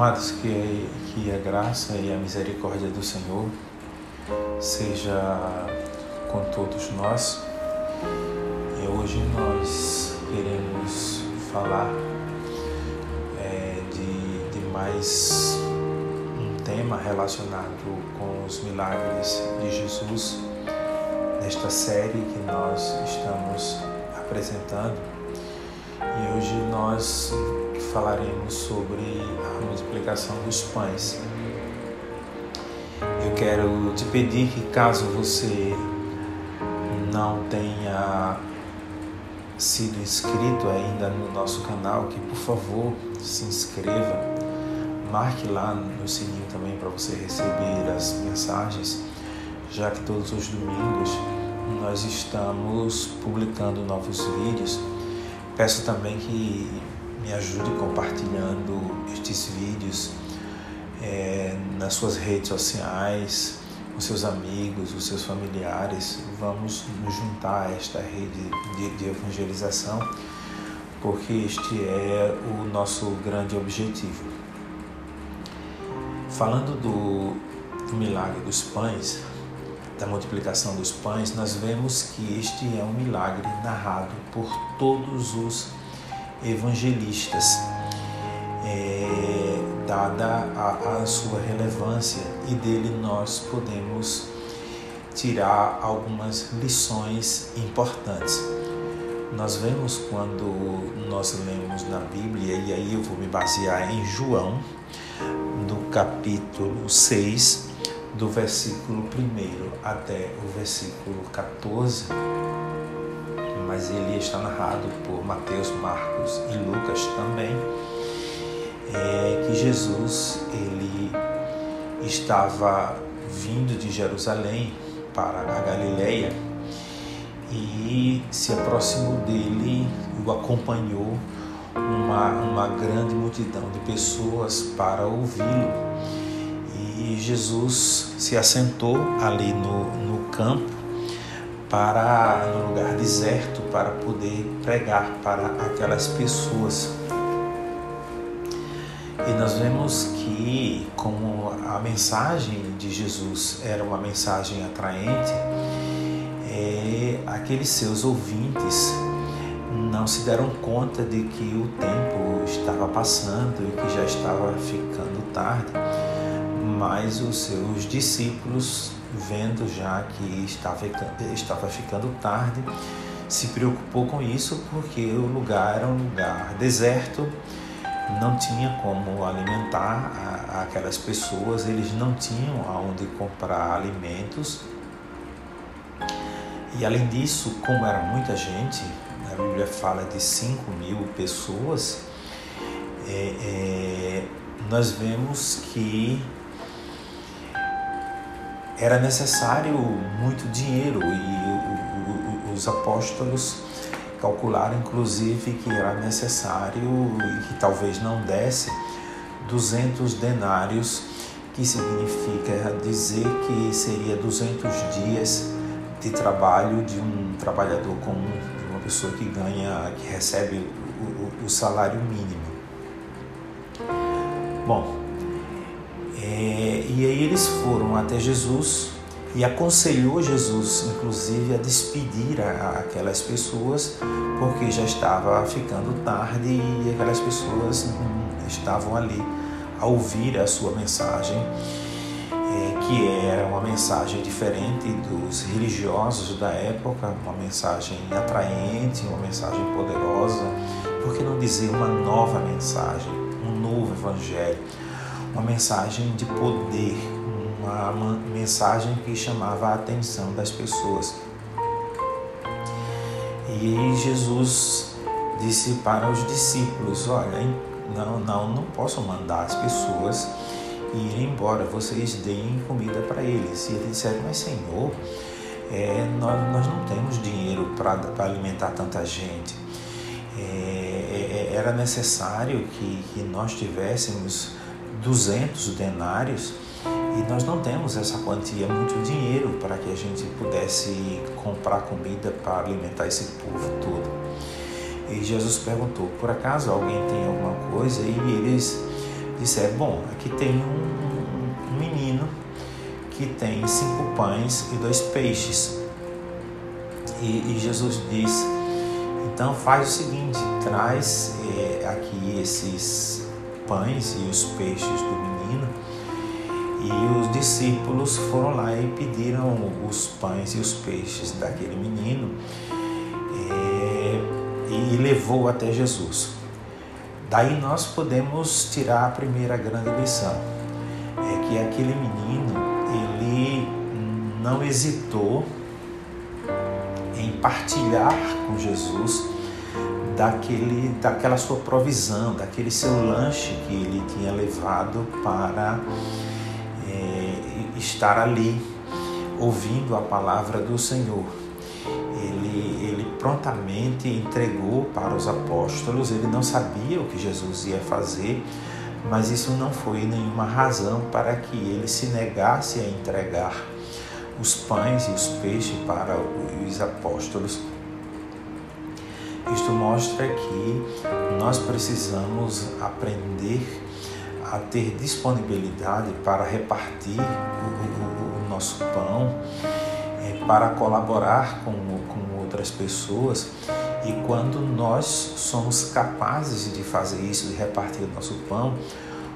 Amados, que a graça e a misericórdia do Senhor seja com todos nós. E hoje nós queremos falar de mais um tema relacionado com os milagres de Jesus, nesta série que nós estamos apresentando. E hoje nós falaremos sobre a multiplicação dos pães. Eu quero te pedir que, caso você não tenha sido inscrito ainda no nosso canal, que por favor se inscreva, marque lá no sininho também para você receber as mensagens, já que todos os domingos nós estamos publicando novos vídeos. Peço também que me ajude compartilhando estes vídeos nas suas redes sociais, com seus amigos, os seus familiares. Vamos nos juntar a esta rede de evangelização, porque este é o nosso grande objetivo. Falando do milagre dos pães, da multiplicação dos pães, nós vemos que este é um milagre narrado por todos os evangelistas, dada a sua relevância, e dele nós podemos tirar algumas lições importantes. Nós vemos, quando nós lemos na Bíblia, e aí eu vou me basear em João, no capítulo 6, do versículo 1 até o versículo 14, mas ele está narrado por Mateus, Marcos e Lucas também, que Jesus ele estava vindo de Jerusalém para a Galileia, e se aproximou dele, o acompanhou uma grande multidão de pessoas para ouvi-lo. E Jesus se assentou ali no campo, no lugar deserto, para poder pregar para aquelas pessoas. E nós vemos que, como a mensagem de Jesus era uma mensagem atraente, aqueles seus ouvintes não se deram conta de que o tempo estava passando e que já estava ficando tarde. Mas os seus discípulos, vendo já que estava ficando tarde, se preocupou com isso, porque o lugar era um lugar deserto, não tinha como alimentar aquelas pessoas, eles não tinham aonde comprar alimentos. E além disso, como era muita gente, a Bíblia fala de 5.000 pessoas, nós vemos que era necessário muito dinheiro, e os apóstolos calcularam inclusive que era necessário, e que talvez não desse, 200 denários, que significa dizer que seria 200 dias de trabalho de um trabalhador comum, de uma pessoa que recebe o salário mínimo. Bom, e aí eles foram até Jesus e aconselhou Jesus, inclusive, a despedir aquelas pessoas, porque já estava ficando tarde e aquelas pessoas estavam ali a ouvir a sua mensagem, que era uma mensagem diferente dos religiosos da época, uma mensagem atraente, uma mensagem poderosa, por que não dizer uma nova mensagem, um novo evangelho, uma mensagem de poder, uma mensagem que chamava a atenção das pessoas. E Jesus disse para os discípulos: olha, não posso mandar as pessoas irem embora, vocês deem comida para eles. E eles disseram: mas Senhor, nós não temos dinheiro para alimentar tanta gente. Era necessário que nós tivéssemos 200 denários, e nós não temos essa quantia, muito dinheiro, para que a gente pudesse comprar comida para alimentar esse povo todo. E Jesus perguntou: por acaso alguém tem alguma coisa? E eles disseram: bom, aqui tem um menino que tem 5 pães e 2 peixes. E Jesus diz: então faz o seguinte, traz aqui esses pães e os peixes do menino. E os discípulos foram lá e pediram os pães e os peixes daquele menino e levou até Jesus. Daí nós podemos tirar a primeira grande lição, é que aquele menino, ele não hesitou em partilhar com Jesus daquela sua provisão, daquele seu lanche que ele tinha levado para estar ali ouvindo a palavra do Senhor. Ele prontamente entregou para os apóstolos. Ele não sabia o que Jesus ia fazer, mas isso não foi nenhuma razão para que ele se negasse a entregar os pães e os peixes para os apóstolos. Isto mostra que nós precisamos aprender a ter disponibilidade para repartir o nosso pão, para colaborar com outras pessoas. E quando nós somos capazes de fazer isso, de repartir o nosso pão,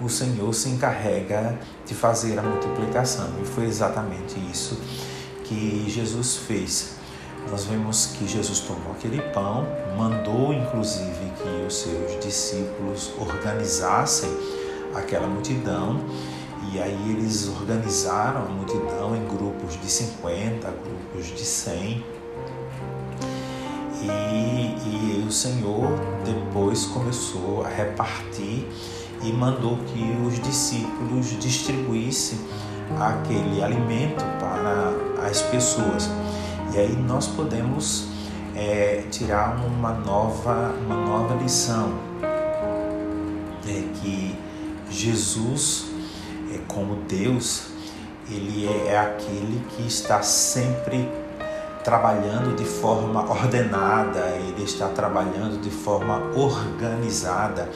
o Senhor se encarrega de fazer a multiplicação. E foi exatamente isso que Jesus fez. Nós vemos que Jesus tomou aquele pão, mandou inclusive que os seus discípulos organizassem aquela multidão, e aí eles organizaram a multidão em grupos de 50, grupos de 100, e o Senhor depois começou a repartir e mandou que os discípulos distribuíssem aquele alimento para as pessoas. E aí nós podemos tirar uma nova lição, que Jesus, como Deus, ele é aquele que está sempre trabalhando de forma ordenada, ele está trabalhando de forma organizada.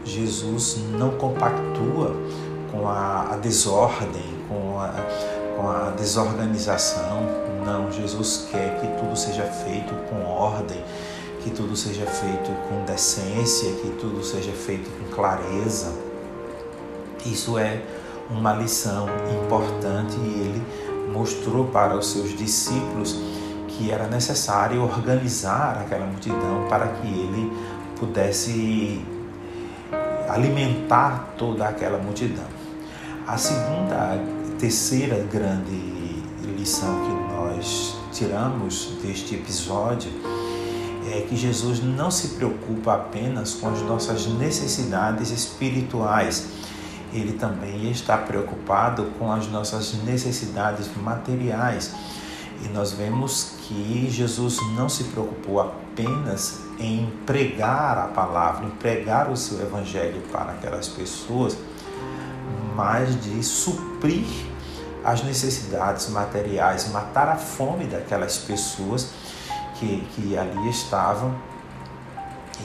Jesus não compactua com a desordem, com a desorganização. Não, Jesus quer que tudo seja feito com ordem, que tudo seja feito com decência, que tudo seja feito com clareza. Isso é uma lição importante, e ele mostrou para os seus discípulos que era necessário organizar aquela multidão para que ele pudesse alimentar toda aquela multidão. A terceira grande lição que nós tiramos deste episódio é que Jesus não se preocupa apenas com as nossas necessidades espirituais. Ele também está preocupado com as nossas necessidades materiais. E nós vemos que Jesus não se preocupou apenas em pregar a palavra, em pregar o seu evangelho para aquelas pessoas, mas de suprir as necessidades materiais, matar a fome daquelas pessoas que ali estavam.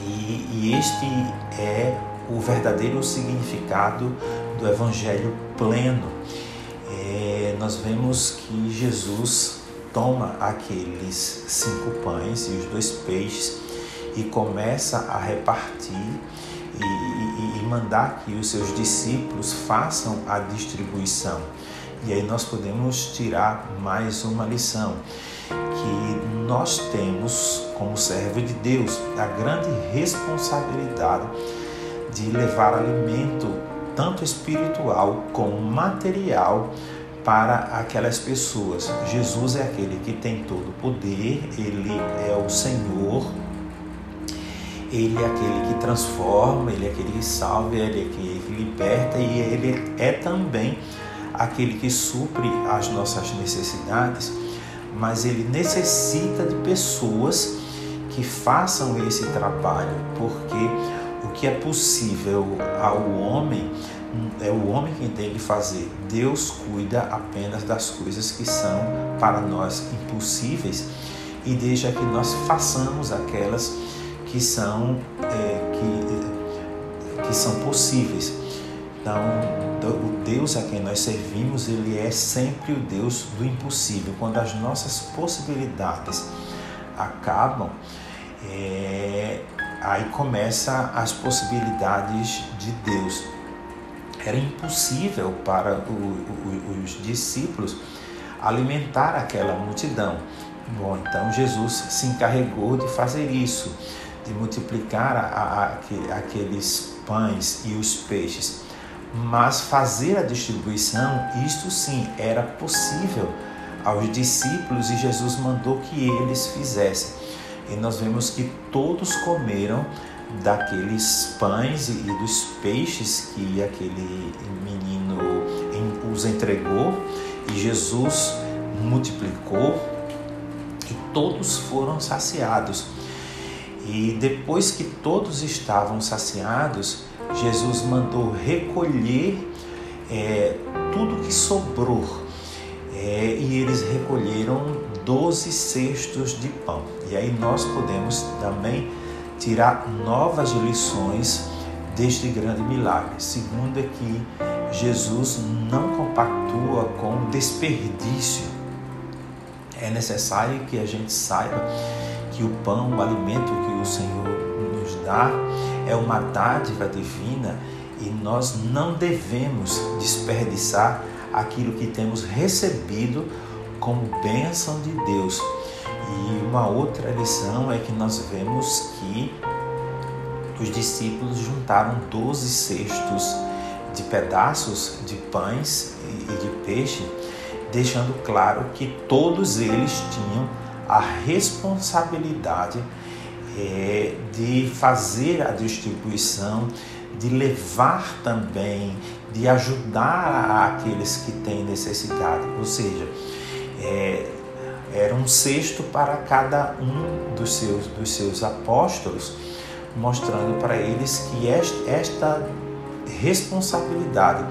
E este é o verdadeiro significado do evangelho pleno. Nós vemos que Jesus toma aqueles 5 pães e os 2 peixes e começa a repartir e mandar que os seus discípulos façam a distribuição. E aí nós podemos tirar mais uma lição, que nós temos, como servo de Deus, a grande responsabilidade de levar alimento, tanto espiritual como material, para aquelas pessoas. Jesus é aquele que tem todo o poder, ele é o Senhor, ele é aquele que transforma, ele é aquele que salva, ele é aquele que liberta, e ele é também aquele que supre as nossas necessidades, mas ele necessita de pessoas que façam esse trabalho, porque o que é possível ao homem é o homem quem tem que fazer. Deus cuida apenas das coisas que são para nós impossíveis e deixa que nós façamos aquelas que são possíveis. Então, o Deus a quem nós servimos, Ele é sempre o Deus do impossível. Quando as nossas possibilidades acabam, aí começam as possibilidades de Deus. Era impossível para os discípulos alimentar aquela multidão. Bom, então Jesus se encarregou de fazer isso, de multiplicar aqueles pães e os peixes. Mas fazer a distribuição, isto sim, era possível aos discípulos, e Jesus mandou que eles fizessem. E nós vemos que todos comeram daqueles pães e dos peixes que aquele menino os entregou, e Jesus multiplicou, e todos foram saciados. E depois que todos estavam saciados, Jesus mandou recolher tudo que sobrou, e eles recolheram 12 cestos de pão. E aí nós podemos também tirar novas lições deste grande milagre. Segundo é que Jesus não compactua com desperdício. É necessário que a gente saiba que o pão, o alimento que o Senhor nos dá, é uma dádiva divina, e nós não devemos desperdiçar aquilo que temos recebido como bênção de Deus. E uma outra lição é que nós vemos que os discípulos juntaram 12 cestos de pedaços de pães e de peixe, deixando claro que todos eles tinham a responsabilidade de fazer a distribuição, de levar também, de ajudar aqueles que têm necessidade. Ou seja, era um cesto para cada um dos seus apóstolos, mostrando para eles que esta responsabilidade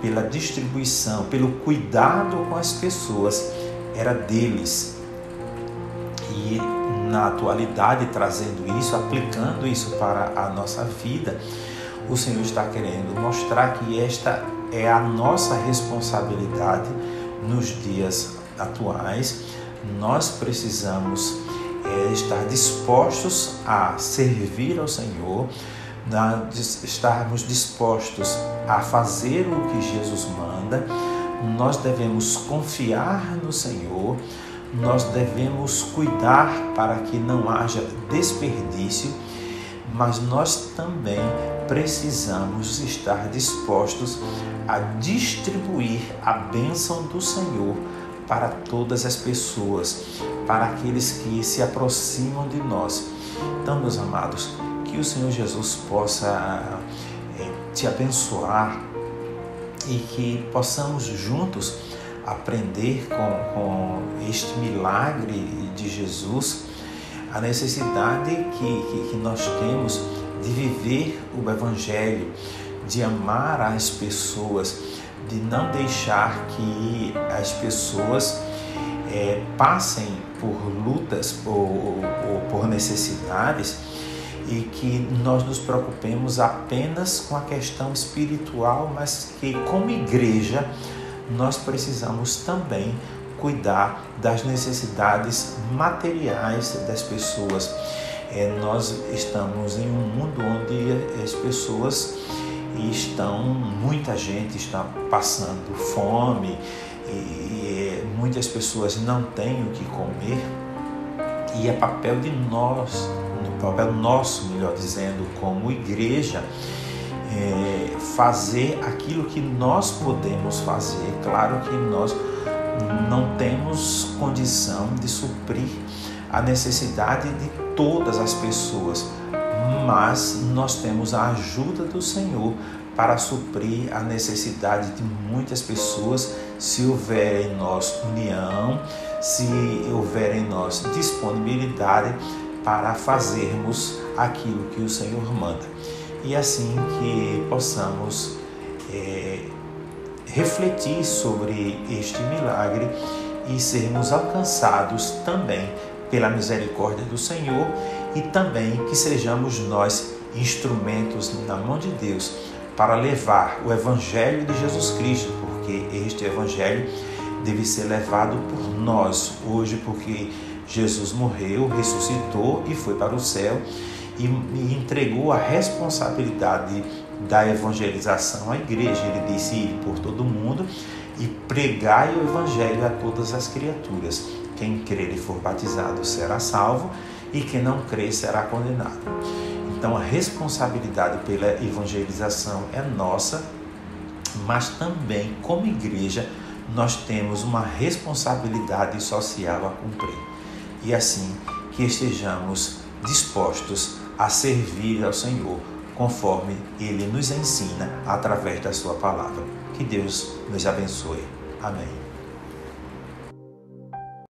pela distribuição, pelo cuidado com as pessoas, era deles. E na atualidade, trazendo isso, aplicando isso para a nossa vida, o Senhor está querendo mostrar que esta é a nossa responsabilidade nos dias atuais. Nós precisamos estar dispostos a servir ao Senhor, estarmos dispostos a fazer o que Jesus manda. Nós devemos confiar no Senhor, nós devemos cuidar para que não haja desperdício, mas nós também precisamos estar dispostos a distribuir a bênção do Senhor para todas as pessoas, para aqueles que se aproximam de nós. Então, meus amados, que o Senhor Jesus possa te abençoar, e que possamos juntos aprender com este milagre de Jesus a necessidade que nós temos de viver o Evangelho, de amar as pessoas, de não deixar que as pessoas passem por lutas ou por necessidades, e que nós nos preocupemos apenas com a questão espiritual, mas que como igreja nós precisamos também cuidar das necessidades materiais das pessoas. Nós estamos em um mundo onde as pessoas muita gente está passando fome, e muitas pessoas não têm o que comer, e é papel nosso, melhor dizendo, como igreja, fazer aquilo que nós podemos fazer. Claro que nós não temos condição de suprir a necessidade de todas as pessoas, mas nós temos a ajuda do Senhor para suprir a necessidade de muitas pessoas, se houver em nós união, se houver em nós disponibilidade para fazermos aquilo que o Senhor manda. E assim que possamos refletir sobre este milagre e sermos alcançados também pela misericórdia do Senhor, e também que sejamos nós instrumentos na mão de Deus para levar o Evangelho de Jesus Cristo, porque este Evangelho deve ser levado por nós hoje, porque Jesus morreu, ressuscitou e foi para o céu e entregou a responsabilidade da evangelização à igreja. Ele disse: ir por todo mundo e pregai o Evangelho a todas as criaturas. Quem crer e for batizado será salvo, e quem não crer será condenado. Então a responsabilidade pela evangelização é nossa, mas também como igreja nós temos uma responsabilidade social a cumprir. E assim que estejamos dispostos a servir ao Senhor, conforme Ele nos ensina através da sua palavra. Que Deus nos abençoe. Amém.